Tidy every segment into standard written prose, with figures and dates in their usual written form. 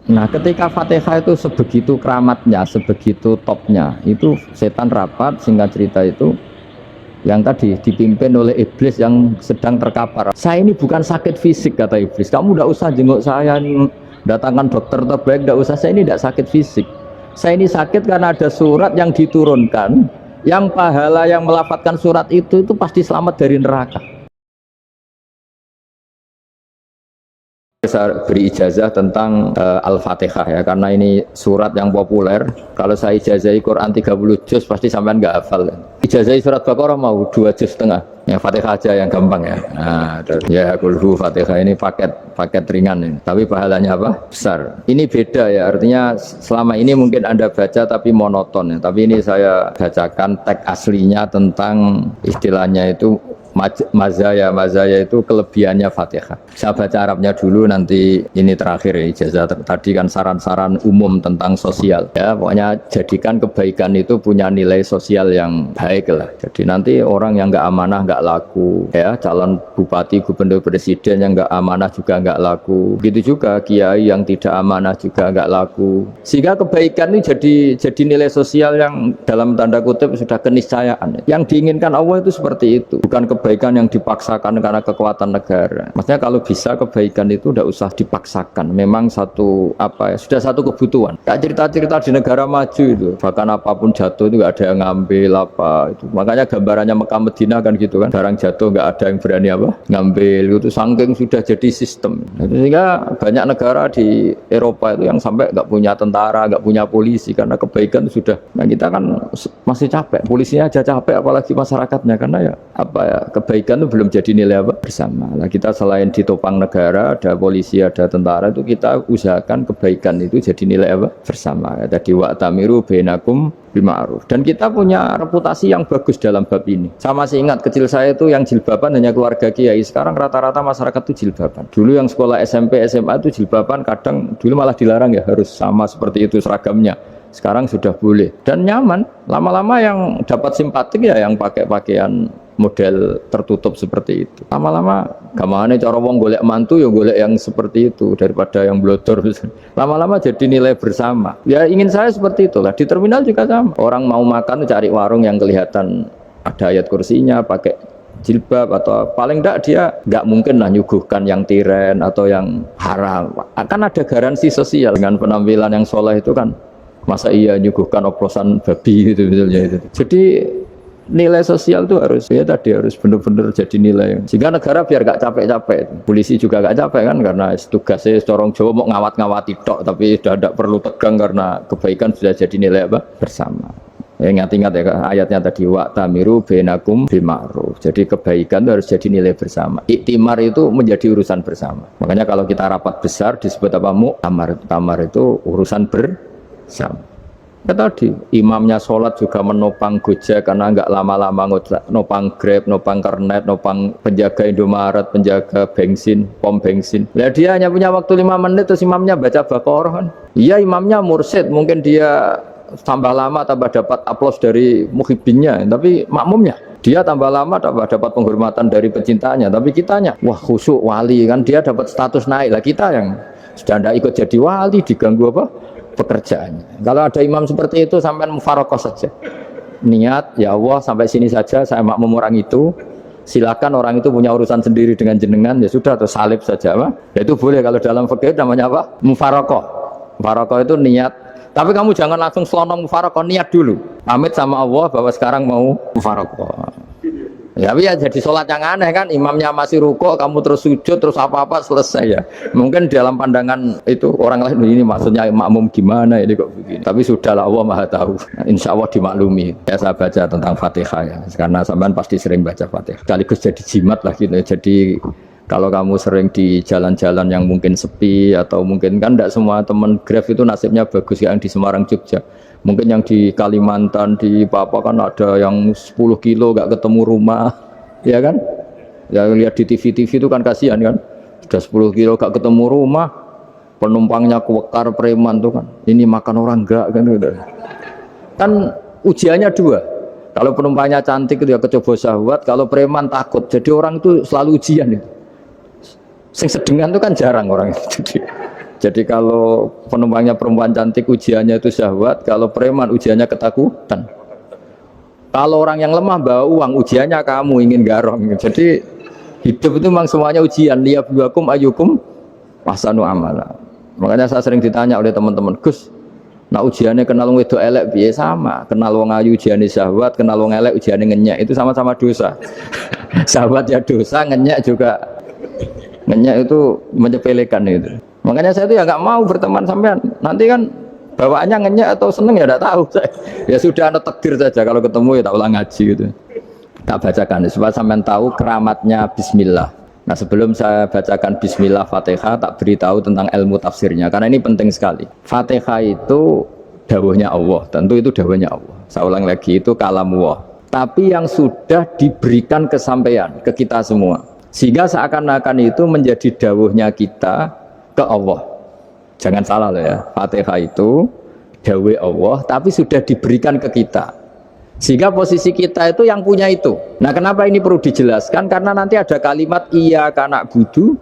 Nah, ketika Fatihah itu sebegitu keramatnya, sebegitu topnya, itu setan rapat, singkat cerita itu yang tadi dipimpin oleh iblis yang sedang terkapar. Saya ini bukan sakit fisik, kata iblis. Kamu tidak usah jenguk saya, datangkan dokter terbaik, tidak usah. Saya ini tidak sakit fisik. Saya ini sakit karena ada surat yang diturunkan, yang pahala yang melafalkan surat itu pasti selamat dari neraka. Saya beri ijazah tentang Al-Fatihah ya, karena ini surat yang populer. Kalau saya ijazahi Quran 30 juz pasti sampean nggak hafal. Ijazahi surat Baqarah mau 2 juz setengah. Ya Fatihah aja yang gampang ya. Nah, ya kulhu Fatihah ini paket ringan ini. Tapi pahalanya apa? Besar. Ini beda ya, artinya selama ini mungkin Anda baca tapi monoton ya. Tapi ini saya bacakan teks aslinya tentang istilahnya itu mazaya itu kelebihannya Fatihah. Saya baca Arabnya dulu, nanti ini terakhir ya, ijazah tadi kan saran-saran umum tentang sosial ya, pokoknya jadikan kebaikan itu punya nilai sosial yang baik lah. Jadi nanti orang yang nggak amanah nggak laku ya, calon bupati, gubernur, presiden yang nggak amanah juga nggak laku, begitu juga kiai yang tidak amanah juga nggak laku, sehingga kebaikan ini jadi nilai sosial yang dalam tanda kutip sudah keniscayaan. Yang diinginkan Allah itu seperti itu, bukan kebaikan yang dipaksakan karena kekuatan negara. Maksudnya kalau bisa kebaikan itu tidak usah dipaksakan, memang satu sudah satu kebutuhan. Kayak cerita-cerita di negara maju itu, bahkan apapun jatuh itu nggak ada yang ngambil itu. Makanya gambarannya Mekah Medina kan gitu kan, barang jatuh nggak ada yang berani ngambil itu, saking sudah jadi sistem. Sehingga banyak negara di Eropa itu yang sampai nggak punya tentara, nggak punya polisi karena kebaikan sudah. Nah kita kan masih capek, polisinya aja capek apalagi masyarakatnya, karena kebaikan itu belum jadi nilai bersama. Nah, kita selain ditopang negara, ada polisi, ada tentara, itu kita usahakan kebaikan itu jadi nilai bersama. Tadi wa'tamiru bainakum bima'ruf. Dan kita punya reputasi yang bagus dalam bab ini. Saya masih ingat kecil saya itu yang jilbaban hanya keluarga kiai. Sekarang rata-rata masyarakat itu jilbaban. Dulu yang sekolah SMP, SMA itu jilbaban, kadang dulu malah dilarang ya, harus sama seperti itu seragamnya. Sekarang sudah boleh dan nyaman. Lama-lama yang dapat simpatik ya yang pakai pakaian model tertutup seperti itu. Lama-lama gamane cara wong golek mantu ya golek yang seperti itu daripada yang blodor. Lama-lama jadi nilai bersama. Ya ingin saya seperti itulah. Di terminal juga sama. Orang mau makan cari warung yang kelihatan ada ayat kursinya, pakai jilbab, atau paling enggak dia enggak mungkin lah nyuguhkan yang tiren atau yang haram. Akan ada garansi sosial dengan penampilan yang soleh itu kan. Masa iya nyuguhkan oplosan babi gitu misalnya itu. Jadi nilai sosial itu harus benar-benar jadi nilai, sehingga negara biar gak capek-capek, polisi juga gak capek kan, karena tugasnya corong Jawa mau ngawat-ngawati tok, tapi sudah tidak perlu tegang karena kebaikan sudah jadi nilai bersama. Ingat-ingat ya ayatnya tadi, wa'tamiru bainakum bima'ruf. Jadi kebaikan itu harus jadi nilai bersama. Iktimar itu menjadi urusan bersama. Makanya kalau kita rapat besar disebut apa? Mu'tamar. Tamar itu urusan bersama. Ya tadi, imamnya sholat juga menopang Gojek karena nggak lama-lama nopang Grab, nopang Kernet, nopang penjaga Indomaret, penjaga bensin, pom bensin. Nah, dia hanya punya waktu 5 menit terus imamnya baca Baqarah kan. Iya imamnya mursyid, mungkin dia tambah lama tambah dapat aplaus dari muhibbinnya, tapi makmumnya dia tambah lama tambah dapat penghormatan dari pecintanya, tapi kitanya wah khusyuk wali kan, dia dapat status naik lah. Kita yang sudah tidak ikut jadi wali diganggu pekerjaannya. Kalau ada imam seperti itu sampai mufarokoh saja, niat ya Allah sampai sini saja saya makmum orang itu, silakan orang itu punya urusan sendiri dengan jenengan, ya sudah, atau salib saja ya itu boleh. Kalau dalam fikih namanya mufarokoh. Mufarokoh itu niat, tapi kamu jangan langsung selonong mufarokoh, niat dulu pamit sama Allah bahwa sekarang mau mufarokoh. Ya, tapi ya jadi sholat yang aneh kan, imamnya masih rukuk, kamu terus sujud, terus apa-apa selesai ya. Mungkin dalam pandangan itu orang lain ini maksudnya makmum gimana ini kok begini. Tapi sudahlah, Allah Maha tahu. Insya Allah dimaklumi. Ya saya baca tentang Fatihah ya, karena sampean pasti sering baca Fatihah. Sekaligus jadi jimat lah gitu. Jadi kalau kamu sering di jalan-jalan yang mungkin sepi, atau mungkin kan tidak semua teman Grab itu nasibnya bagus yang di Semarang, Jogja. Mungkin yang di Kalimantan, di Papua kan ada yang 10 kilo gak ketemu rumah, ya kan? Ya lihat di TV-TV itu kan kasihan kan, sudah 10 kilo gak ketemu rumah, penumpangnya kewekar preman tuh kan, ini makan orang enggak kan? Kan ujiannya dua, kalau penumpangnya cantik itu ya kecoba syahwat, kalau preman takut, jadi orang itu selalu ujian itu. Sing sedengan itu kan jarang orang itu. Jadi kalau penumpangnya perempuan cantik ujiannya itu syahwat, kalau preman ujiannya ketakutan. Kalau orang yang lemah bawa uang ujiannya kamu ingin garong. Jadi hidup itu memang semuanya ujian. Liyabluwakum ayyukum ahsanu amala. Makanya saya sering ditanya oleh teman-teman, Gus, nah ujiannya kenal wong wedok elek piye sama, kenal wong ayu ujiane syahwat, kenal wong elek ujiane ngenyek, itu sama-sama dosa. Syahwat ya dosa, ngenyek juga. Ngenyek itu menyepelekan itu. Makanya saya itu ya nggak mau berteman sampean. Nanti kan bawaannya ngenyek atau seneng ya tidak tahu. Ya sudah ada takdir saja kalau ketemu ya tak ulang ngaji gitu. Tak bacakan supaya sampean tahu keramatnya bismillah. Nah sebelum saya bacakan bismillah Fatihah, tak beritahu tentang ilmu tafsirnya karena ini penting sekali. Fatihah itu dawuhnya Allah, tentu itu dawuhnya Allah. Saya ulang lagi, itu kalamullah. Tapi yang sudah diberikan kesampaian ke kita semua, sehingga seakan-akan itu menjadi dawuhnya kita ke Allah. Jangan salah loh ya, Fatihah itu dawuh Allah, tapi sudah diberikan ke kita. Sehingga posisi kita itu yang punya itu. Nah kenapa ini perlu dijelaskan? Karena nanti ada kalimat iyyaka na'budu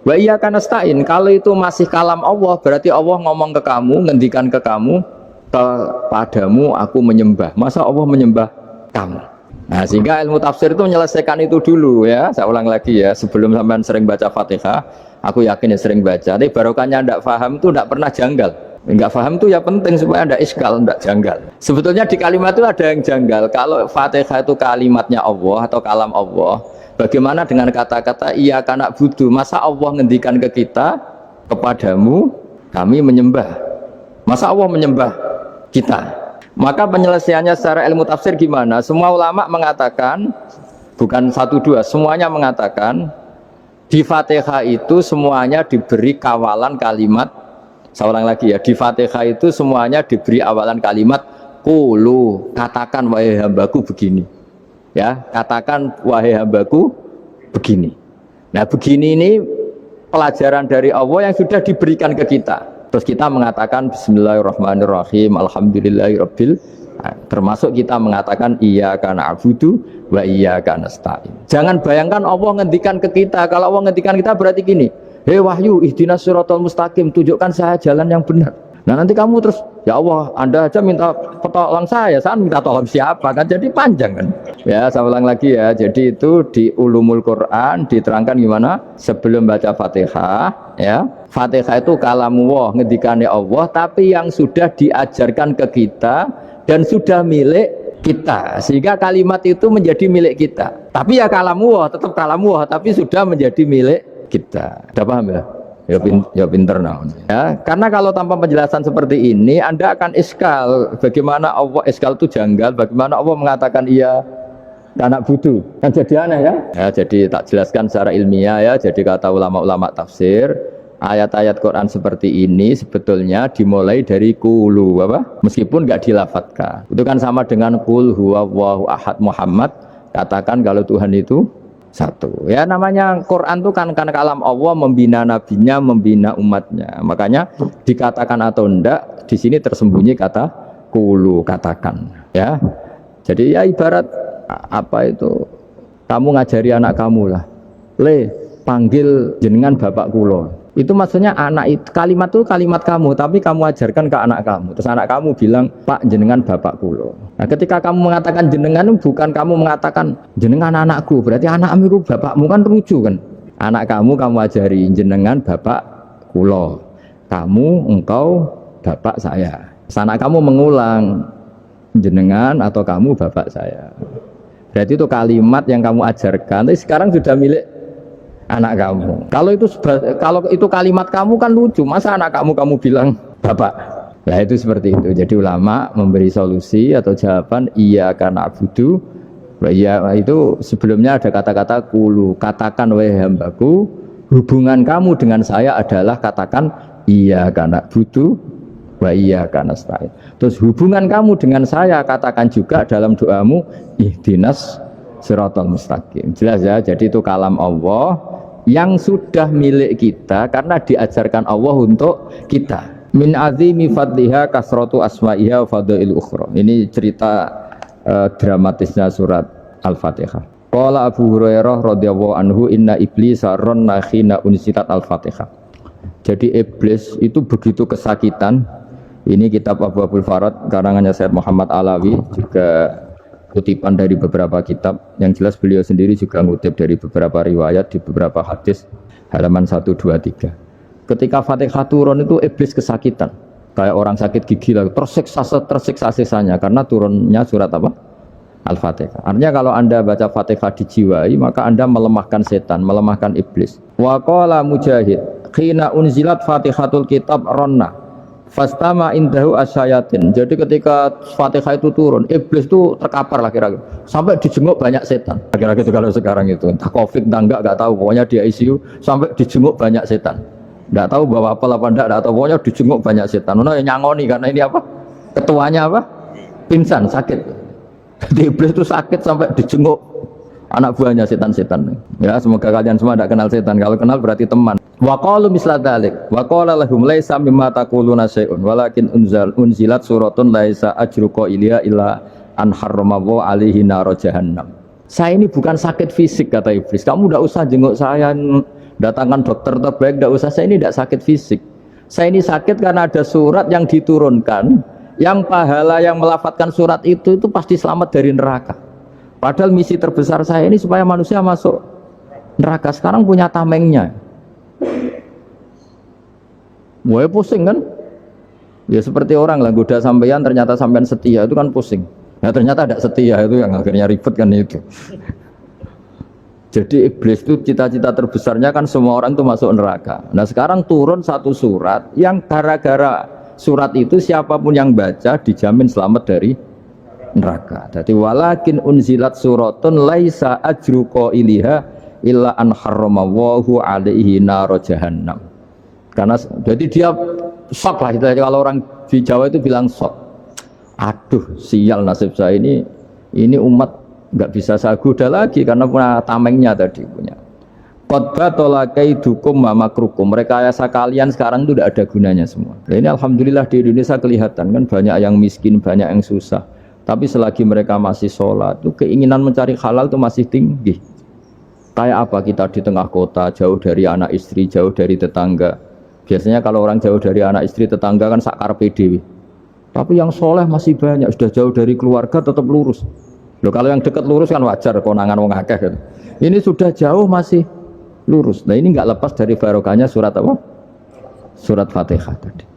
wa iyyaka nasta'in. Kalau itu masih kalam Allah, berarti Allah ngomong ke kamu, ngendikan ke kamu, kepadamu aku menyembah. Masa Allah menyembah kamu? Nah sehingga ilmu tafsir itu menyelesaikan itu dulu ya. Saya ulang lagi ya, sebelum sampean sering baca Fatihah, aku yakin ya sering baca. Tapi barokahnya tidak paham itu tidak pernah janggal. Enggak paham itu ya penting supaya ada iskal, enggak janggal. Sebetulnya di kalimat itu ada yang janggal. Kalau Fatihah itu kalimatnya Allah atau kalam Allah, bagaimana dengan kata-kata iyyaka na'budu? Masa Allah ngendikan ke kita, kepadamu kami menyembah. Masa Allah menyembah kita? Maka penyelesaiannya secara ilmu tafsir gimana? Semua ulama mengatakan, bukan satu dua, semuanya mengatakan di Fatihah itu semuanya diberi kawalan kalimat. Saya ulang lagi ya, di Fatihah itu semuanya diberi awalan kalimat qulu, katakan wahai hambaku begini. Ya, katakan wahai hambaku begini. Nah, begini ini pelajaran dari Allah yang sudah diberikan ke kita. Terus kita mengatakan bismillahirrahmanirrahim, alhamdulillahirabbil, termasuk kita mengatakan iyyaka na'budu wa iyyaka nasta'in. Jangan bayangkan Allah ngendikan ke kita. Kalau Allah ngendikan kita berarti gini, hei wahyu ihdinas siratal mustaqim, tunjukkan saya jalan yang benar. Nah nanti kamu terus, ya Allah Anda aja minta tolong saya minta tolong siapa kan, jadi panjang kan. Ya saya ulang lagi ya, jadi itu di ulumul Quran diterangkan gimana sebelum baca Fatihah ya. Fatihah itu kalamullah, ngendikannya Allah, tapi yang sudah diajarkan ke kita dan sudah milik kita, sehingga kalimat itu menjadi milik kita. Tapi ya kalamullah, tetap kalamullah, tapi sudah menjadi milik kita. Sudah paham ya? Ya pinter nah. Ya, karena kalau tanpa penjelasan seperti ini Anda akan iskal. Bagaimana Allah iskal itu janggal, bagaimana Allah mengatakan iya anak budu. Kan jadi aneh ya? Ya, jadi tak jelaskan secara ilmiah ya. Jadi kata ulama-ulama tafsir, ayat-ayat Quran seperti ini sebetulnya dimulai dari qulu apa? Meskipun enggak dilafatkan. Itu kan sama dengan qul huwallahu ahad Muhammad, katakan kalau Tuhan itu satu. Ya namanya Quran itu kan kalam Allah, membina nabinya, membina umatnya. Makanya dikatakan atau enggak di sini tersembunyi kata qulu, katakan ya. Jadi ya ibarat apa itu, kamu ngajari anak kamu lah, le panggil jenengan bapak kulo. Itu maksudnya anak itu, kalimat itu kalimat kamu, tapi kamu ajarkan ke anak kamu. Terus anak kamu bilang, Pak jenengan bapak kulo. Nah ketika kamu mengatakan jenengan, bukan kamu mengatakan jenengan anakku, berarti anakmu itu bapakmu, kan lucu kan. Anak kamu ajari jenengan bapak kulo, kamu engkau bapak saya. Terus anak kamu mengulang jenengan atau kamu bapak saya. Berarti itu kalimat yang kamu ajarkan, tapi sekarang sudah milik anak kamu. Kalau itu kalimat kamu kan lucu, masa anak kamu bilang bapak. Nah itu seperti itu. Jadi ulama memberi solusi atau jawaban iyyaka na'budu wa iyyaka, itu sebelumnya ada kata-kata qulu, katakan wahai hambaku, hubungan kamu dengan saya adalah katakan iyyaka na'budu wa iyyaka nasta'in. Terus hubungan kamu dengan saya katakan juga dalam doamu ihdinas siratal mustaqim. Jelas ya, jadi itu kalam Allah yang sudah milik kita karena diajarkan Allah untuk kita. Min azimi fadliha kasratu asma'iha fadail ukhra. Ini cerita dramatisnya surat Al-Fatihah. Qala Abu Hurairah radhiyallahu anhu inna iblisa ranna khina unsitat Al-Fatihah. Jadi iblis itu begitu kesakitan. Ini kitab Abu Abul Farad karangannya Syed Muhammad Alawi, juga kutipan dari beberapa kitab. Yang jelas beliau sendiri juga ngutip dari beberapa riwayat di beberapa hadis, halaman 123. Ketika Fatihah turun itu iblis kesakitan, kayak orang sakit gigi lah, tersiksa sisanya karena turunnya surat apa? Al-Fatihah. Artinya kalau Anda baca Fatihah dijiwai, maka Anda melemahkan setan, melemahkan iblis. Wa qala Mujahid, khina unzilat Fatihatul kitab ronna fastama indahu asyayatin. Jadi ketika Fatihah itu turun, iblis itu terkapar lah kira-kira, sampai dijenguk banyak setan. Kira-kira itu kalau sekarang itu, entah covid entah enggak tahu, pokoknya di ICU sampai dijenguk banyak setan. Enggak tahu bawa apa enggak tahu, pokoknya dijenguk banyak setan. Ono yang nyangoni karena ini apa? Ketuanya apa? Pingsan, sakit. Jadi iblis itu sakit sampai dijenguk anak buahnya setan-setan. Ya, semoga kalian semua tidak kenal setan. Kalau kenal berarti teman. Wa qalu misla dzalik. Wa qala lahum laisa mimma taquluna syai'un walakin unzilat suratun laisa ajru qailiha illa an harramahu alaihi nar jahannam. Saya ini bukan sakit fisik kata iblis. Kamu tidak usah jenguk saya, datangkan dokter terbaik, tidak usah. Saya ini tidak sakit fisik. Saya ini sakit karena ada surat yang diturunkan, yang pahala yang melafadzkan surat itu pasti selamat dari neraka. Padahal misi terbesar saya ini supaya manusia masuk neraka. Sekarang punya tamengnya. Wah pusing kan? Ya seperti orang lah goda sampean, ternyata sampean setia, itu kan pusing. Ya ternyata ada setia, itu yang akhirnya ribet kan itu. Jadi iblis itu cita-cita terbesarnya kan semua orang itu masuk neraka. Nah sekarang turun satu surat yang gara-gara surat itu siapapun yang baca dijamin selamat dari neraka. Jadi walakin unzilat suratun laisa ajru qailiha illa an harramahu alaihi nar jahannam. Karena jadi dia shock lah, kalau orang di Jawa itu bilang shock. Aduh sial nasib saya ini umat nggak bisa saya goda lagi karena punya tamengnya tadi punya. Qad batala kaidukum wa makrukum. Rekayasa kalian sekarang itu tidak ada gunanya semua. Nah, ini alhamdulillah di Indonesia kelihatan kan banyak yang miskin, banyak yang susah. Tapi selagi mereka masih sholat, itu keinginan mencari halal itu masih tinggi. Kayak apa kita di tengah kota, jauh dari anak istri, jauh dari tetangga. Biasanya kalau orang jauh dari anak istri, tetangga kan sakar PDW. Tapi yang soleh masih banyak, sudah jauh dari keluarga tetap lurus. Loh kalau yang dekat lurus kan wajar, konangan wong akeh gitu. Ini sudah jauh masih lurus. Nah ini nggak lepas dari barokahnya surat apa? Surat Fatihah tadi.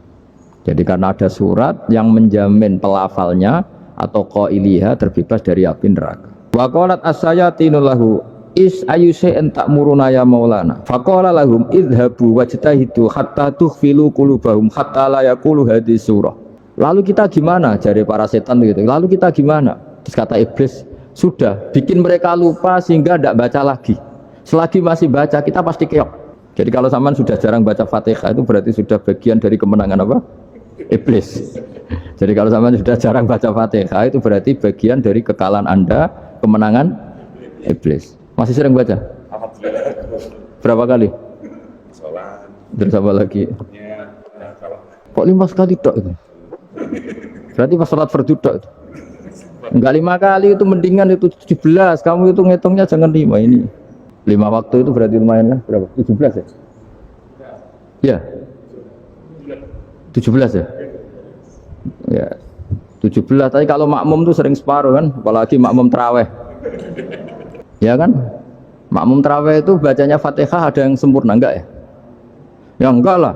Jadi karena ada surat yang menjamin pelafalnya atau qailiha terbebas dari api neraka. Wa qalat as-sayatinu lahu is ayusai'an ta'muruna ya maulana faqala lahum idhabu wajtahidu hatta tukhfilu qulubahum hatta la yaqulu hadhihi surah. Lalu kita gimana, jari para setan gitu, lalu kita gimana? Terus kata iblis, sudah bikin mereka lupa sehingga tidak baca lagi. Selagi masih baca kita pasti keok. Jadi kalau sampean sudah jarang baca Fatihah itu berarti sudah bagian dari kemenangan apa? Iblis. Jadi kalau sampean sudah jarang baca Fatihah itu berarti bagian dari kekalahan Anda, kemenangan iblis. Masih sering baca? Alhamdulillah. Berapa kali? Sholat. Terus apa lagi? Ya, kalau Kok 5 kali tok itu? Berarti pas sholat fardu tok itu? Enggak 5 kali itu mendingan itu 17. Kamu itu ngitungnya jangan 5 ini. 5 waktu itu berarti lumayan kan? Berapa? 17 ya? Ya. 17 ya? Ya. 17. Tapi kalau makmum tuh sering separuh kan? Apalagi makmum tarawih. Ya kan? Makmum tarawih itu bacanya Fatihah ada yang sempurna enggak ya? Ya enggak lah.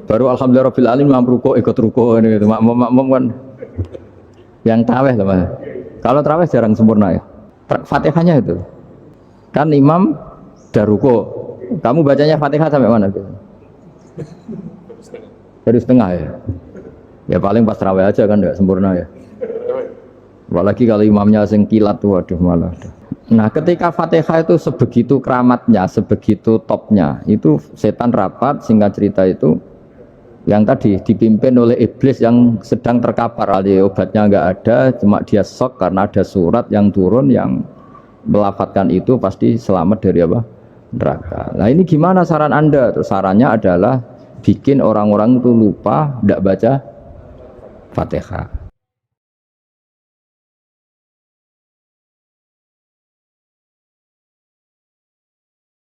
Baru alhamdulillah rabbil alamin mampu ruku ikut ruku ini gitu. Makmum kan yang tarawih lah Mas. Kalau tarawih jarang sempurna ya. Fatihahnya itu. Kan imam dah ruku. Kamu bacanya Fatihah sampai mana gitu? Dari setengah ya. Ya paling pas tarawih aja kan enggak sempurna ya. Apalagi kalau imamnya sing kilat tuh waduh malah. Nah ketika Fatihah itu sebegitu keramatnya, sebegitu topnya, itu setan rapat, singkat cerita itu yang tadi dipimpin oleh iblis yang sedang terkapar, obatnya nggak ada, cuma dia shock karena ada surat yang turun yang melafatkan itu pasti selamat dari apa? Neraka. Nah ini gimana saran Anda? Terus sarannya adalah bikin orang-orang itu lupa, tidak baca Fatihah.